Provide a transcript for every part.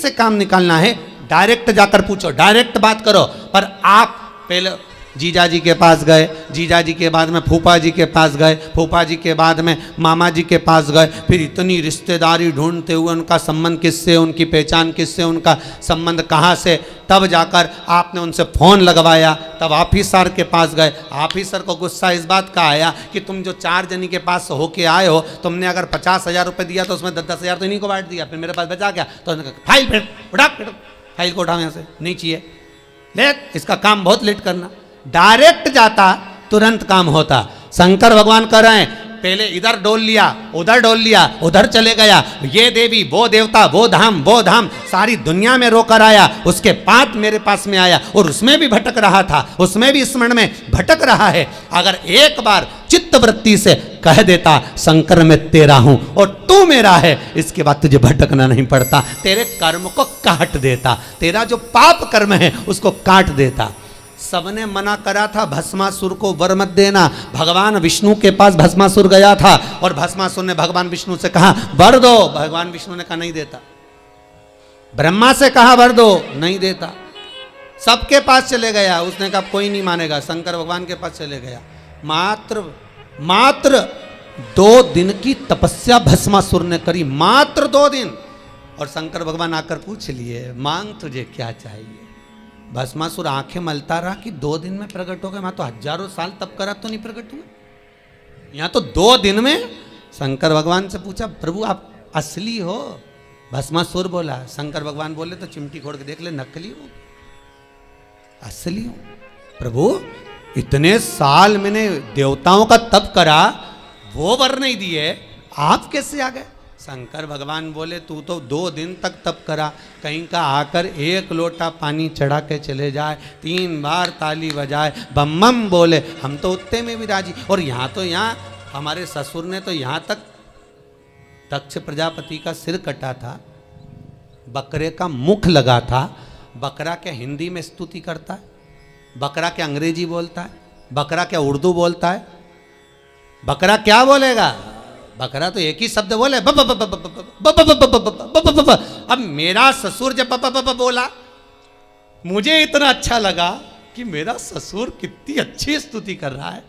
से काम निकालना है डायरेक्ट जाकर पूछो, डायरेक्ट बात करो। पर आप पहले जीजा जी के पास गए, जीजा जी के बाद में फूफा जी के पास गए, फूफा जी के बाद में मामा जी के पास गए, फिर इतनी रिश्तेदारी ढूंढते हुए उनका संबंध किससे, उनकी पहचान किससे, उनका संबंध कहाँ से, तब जाकर आपने उनसे फ़ोन लगवाया, तब ऑफिसर के पास गए। ऑफिसर को गुस्सा इस बात का आया कि तुम जो 4 जनी के पास होके आए हो, तुमने अगर 50,000 रुपये दिया तो उसमें 10,000 तो इन्हीं को बांट दिया, फिर मेरे पास बचा क्या? तो उन्होंने कहा फाइल फेंक, उठा फाइल को उठाओ यहाँ से, नहीं चाहिए, ले इसका काम बहुत लेट करना। डायरेक्ट जाता तुरंत काम होता। शंकर भगवान कह रहे हैं पहले इधर डोल लिया, उधर डोल लिया, उधर चले गया, ये देवी वो देवता वो धाम सारी दुनिया में रोकर आया, उसके बाद मेरे पास में आया और उसमें भी भटक रहा था, उसमें भी स्मरण में भटक रहा है। अगर एक बार चित्त वृत्ति से कह देता शंकर मैं तेरा हूं और तू मेरा है, इसके बाद तुझे भटकना नहीं पड़ता, तेरे कर्म को काट देता, तेरा जो पाप कर्म है उसको काट देता। सबने मना करा था भस्मासुर को वर मत देना। भगवान विष्णु के पास भस्मासुर गया था और भस्मासुर ने भगवान विष्णु से कहा वर दो, भगवान विष्णु ने कहा नहीं देता। ब्रह्मा से कहा वर दो, नहीं देता। सबके पास चले गया, उसने कहा कोई नहीं मानेगा, शंकर भगवान के पास चले गया। मात्र 2 दिन की तपस्या भस्मासुर ने करी, मात्र 2 दिन। और शंकर भगवान आकर पूछ लिए मांग तुझे क्या चाहिए। भस्मासुर आंखें मलता रहा कि 2 दिन में प्रकट हो गए, मैं तो हजारों साल तप करा तो नहीं प्रकट हुआ, यहाँ तो 2 दिन में। शंकर भगवान से पूछा प्रभु आप असली हो? भस्मासुर बोला। शंकर भगवान बोले तो चिमटी खोड़ के देख ले, नकली हो असली हो? प्रभु इतने साल मैंने देवताओं का तप करा, वो वर नहीं दिए, आप कैसे आ गए? शंकर भगवान बोले तू तो 2 दिन तक तप करा, कहीं का आकर 1 लोटा पानी चढ़ा के चले जाए, 3 बार ताली बजाए, बम बम बोले, हम तो उतने में भी राजी। और यहाँ हमारे ससुर ने तो यहाँ तक दक्ष प्रजापति का सिर कटा था, बकरे का मुख लगा था। बकरा क्या हिंदी में स्तुति करता है? बकरा क्या अंग्रेजी बोलता है? बकरा क्या उर्दू बोलता है? बकरा क्या बोलेगा? बकरा तो एक ही शब्द बोले ब ब ब ब ब ब ब ब ब। अब मेरा ससुर जब ब ब ब बोला, मुझे इतना अच्छा लगा कि मेरा ससुर कितनी अच्छी स्तुति कर रहा है,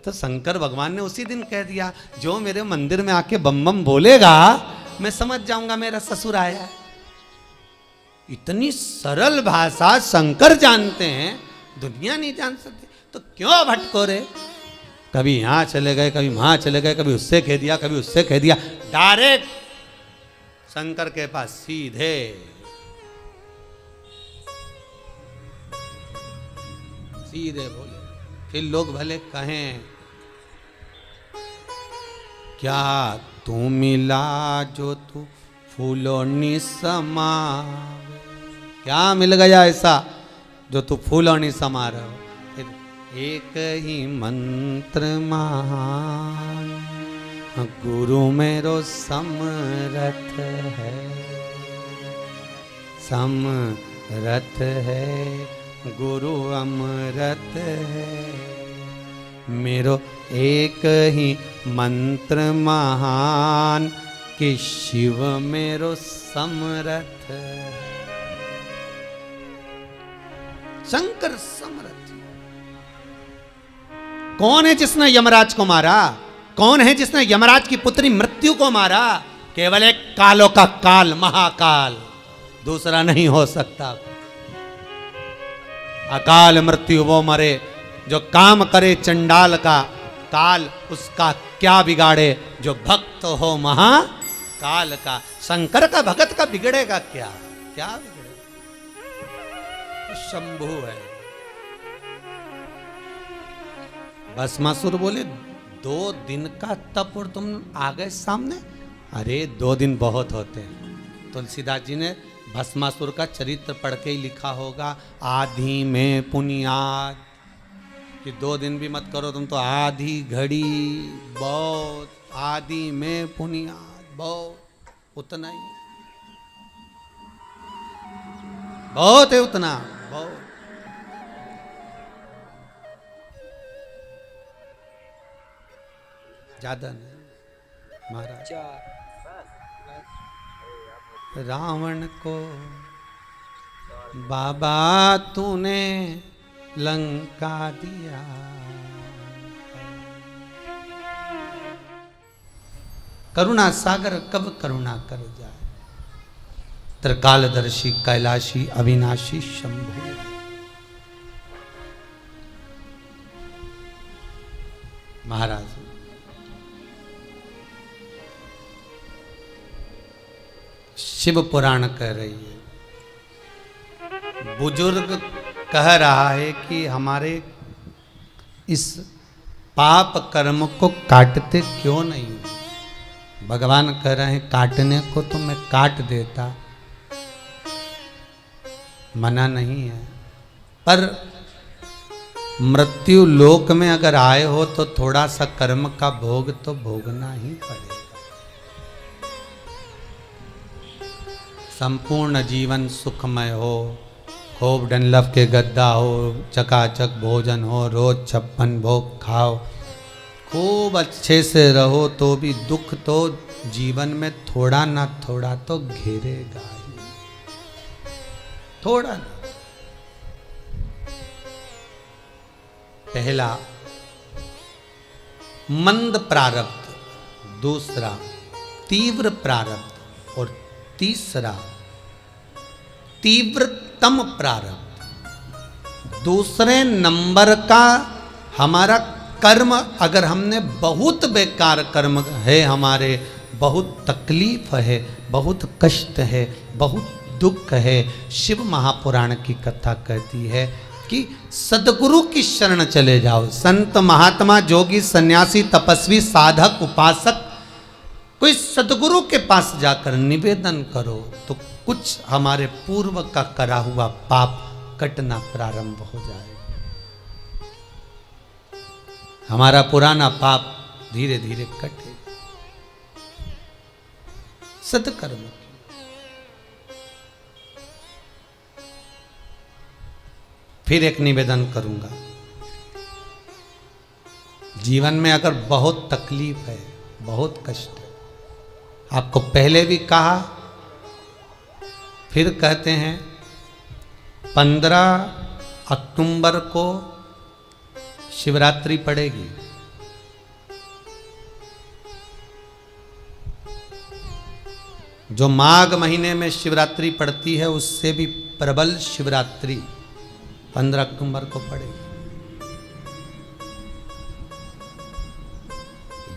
तो शंकर भगवान ने उसी दिन कह दिया जो मेरे मंदिर में आके बम बम बोलेगा मैं समझ जाऊंगा मेरा ससुर आया है। इतनी सरल भाषा शंकर जानते हैं, दुनिया नहीं जान सकती, तो क्यों भटको रे? कभी यहाँ चले गए, कभी वहाँ चले गए, कभी उससे कह दिया, कभी उससे कह दिया। डायरेक्ट शंकर के पास सीधे। सीधे बोले, फिर लोग भले कहें क्या तू मिला जो तू फूलों नि समा, क्या मिल गया ऐसा जो तू फूलों नि समा रहे हो? एक ही मंत्र महान गुरु मेरो समरथ है, समरथ है गुरु अमृत है, मेरो एक ही मंत्र महान कि शिव मेरो समरथ है। शंकर समरथ। कौन है जिसने यमराज को मारा? कौन है जिसने यमराज की पुत्री मृत्यु को मारा? केवल एक कालों का काल, महाकाल, दूसरा नहीं हो सकता। अकाल मृत्यु वो मरे जो काम करे चंडाल का, काल उसका क्या बिगाड़े जो भक्त हो महाकाल का। शंकर का भगत का बिगड़ेगा क्या? क्या बिगड़ेगा? शंभु है। भस्मासुर बोले 2 दिन का तप और तुम आ गए सामने? अरे 2 दिन बहुत होते हैं। तुलसीदास जी ने भस्मासुर का चरित्र पढ़ के ही लिखा होगा, आधी में पुनियाद, कि 2 दिन भी मत करो तुम तो आधी घड़ी बहुत, आधी में पुनियाद बहुत, उतना ही बहुत है, उतना बहुत। ज्यादा नहीं महाराज। रावण को, बाबा तूने लंका दिया। करुणा सागर कब करुणा कर जाए, त्रिकालदर्शी कैलाशी अविनाशी शंभु। महाराज शिव पुराण कह रही है, बुजुर्ग कह रहा है कि हमारे इस पाप कर्म को काटते क्यों नहीं। भगवान कह रहे हैं काटने को तो मैं काट देता, मना नहीं है, पर मृत्यु लोक में अगर आए हो तो थोड़ा सा कर्म का भोग तो भोगना ही पड़ेगा। संपूर्ण जीवन सुखमय हो, खूब डनलफ के गद्दा हो, चकाचक भोजन हो, रोज 56 भोग खाओ, खूब अच्छे से रहो, तो भी दुख तो जीवन में थोड़ा ना थोड़ा तो घेरेगा ही, थोड़ा ना। पहला मंद प्रारब्ध, दूसरा तीव्र प्रारब्ध और तीसरा तीव्रतम प्रारब्ध। दूसरे नंबर का हमारा कर्म, अगर हमने बहुत बेकार कर्म है, हमारे बहुत तकलीफ है, बहुत कष्ट है, बहुत दुख है, शिव महापुराण की कथा कहती है कि सदगुरु की शरण चले जाओ। संत महात्मा जोगी सन्यासी तपस्वी साधक उपासक कोई सदगुरु के पास जाकर निवेदन करो तो कुछ हमारे पूर्व का करा हुआ पाप कटना प्रारंभ हो जाए। हमारा पुराना पाप धीरे धीरे कटे। सत्कर्म फिर एक निवेदन करूंगा, जीवन में अगर बहुत तकलीफ है, बहुत कष्ट है, आपको पहले भी कहा फिर कहते हैं, 15 अक्टूबर को शिवरात्रि पड़ेगी। जो माघ महीने में शिवरात्रि पड़ती है उससे भी प्रबल शिवरात्रि 15 अक्टूबर को पड़ेगी।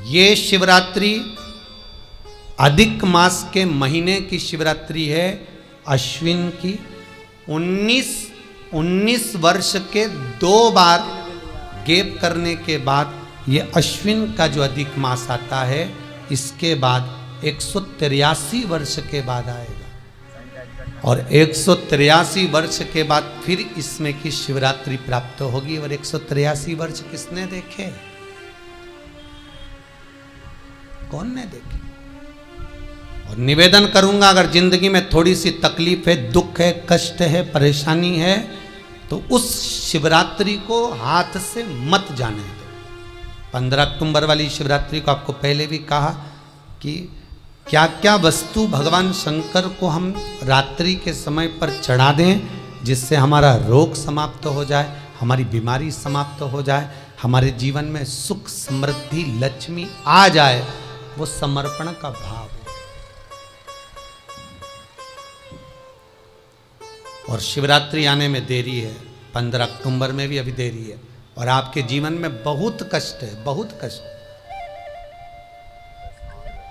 ये शिवरात्रि अधिक मास के महीने की शिवरात्रि है, अश्विन की। 19 वर्ष के 2 बार गैप करने के बाद ये अश्विन का जो अधिक मास आता है, इसके बाद 183 वर्ष के बाद आएगा और 183 वर्ष के बाद फिर इसमें की शिवरात्रि प्राप्त होगी। और 183 वर्ष किसने देखे? कौन ने देखे? और निवेदन करूंगा, अगर जिंदगी में थोड़ी सी तकलीफ है, दुख है, कष्ट है, परेशानी है, तो उस शिवरात्रि को हाथ से मत जाने दो। 15 अक्टूबर वाली शिवरात्रि को आपको पहले भी कहा कि क्या क्या वस्तु भगवान शंकर को हम रात्रि के समय पर चढ़ा दें, जिससे हमारा रोग समाप्त हो जाए, हमारी बीमारी समाप्त हो जाए, हमारे जीवन में सुख समृद्धि लक्ष्मी आ जाए। वो समर्पण का भाव है। और शिवरात्रि आने में देरी है, 15 अक्टूबर में भी अभी देरी है, और आपके जीवन में बहुत कष्ट है, बहुत कष्ट।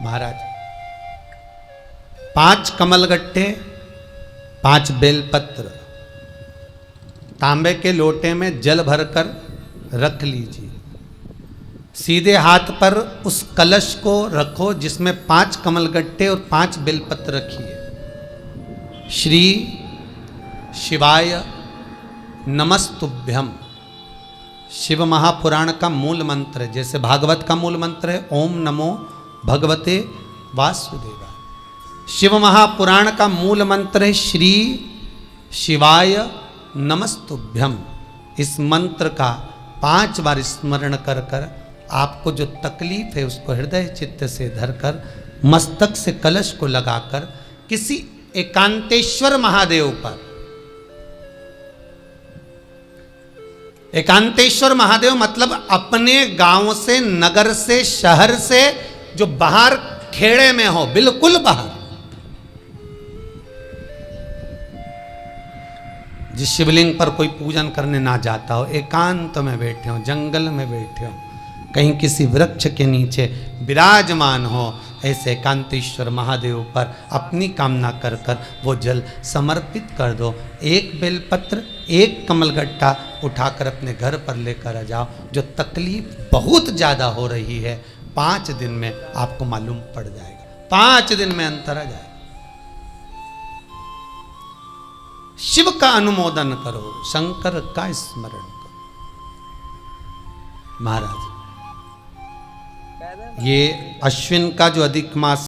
महाराज 5 कमलगट्टे, 5 बेलपत्र तांबे के लोटे में जल भरकर रख लीजिए। सीधे हाथ पर उस कलश को रखो जिसमें 5 कमलगट्टे और 5 बेलपत्र रखिए। श्री शिवाय नमस्तुभ्यम शिव महापुराण का मूल मंत्र है। जैसे भागवत का मूल मंत्र है ओम नमो भगवते वासुदेवाय, शिव महापुराण का मूल मंत्र है श्री शिवाय नमस्तुभ्यम। इस मंत्र का 5 बार स्मरण कर कर आपको जो तकलीफ है उसको हृदय चित्त से धरकर मस्तक से कलश को लगाकर किसी एकांतेश्वर महादेव पर। एकांतेश्वर महादेव मतलब अपने गांव से, नगर से, शहर से जो बाहर खेड़े में हो, बिल्कुल बाहर, जिस शिवलिंग पर कोई पूजन करने ना जाता हो, एकांत में बैठे हो, जंगल में बैठे हो, कहीं किसी वृक्ष के नीचे विराजमान हो, ऐसे एकांतेश्वर महादेव पर अपनी कामना कर कर वो जल समर्पित कर दो। एक बेलपत्र, एक कमलगट्टा उठाकर अपने घर पर लेकर आ जाओ। जो तकलीफ बहुत ज़्यादा हो रही है, 5 दिन में आपको मालूम पड़ जाएगा, 5 दिन में अंतर आ जाएगा। शिव का अनुमोदन करो, शंकर का स्मरण करो। महाराज, ये अश्विन का जो अधिक मास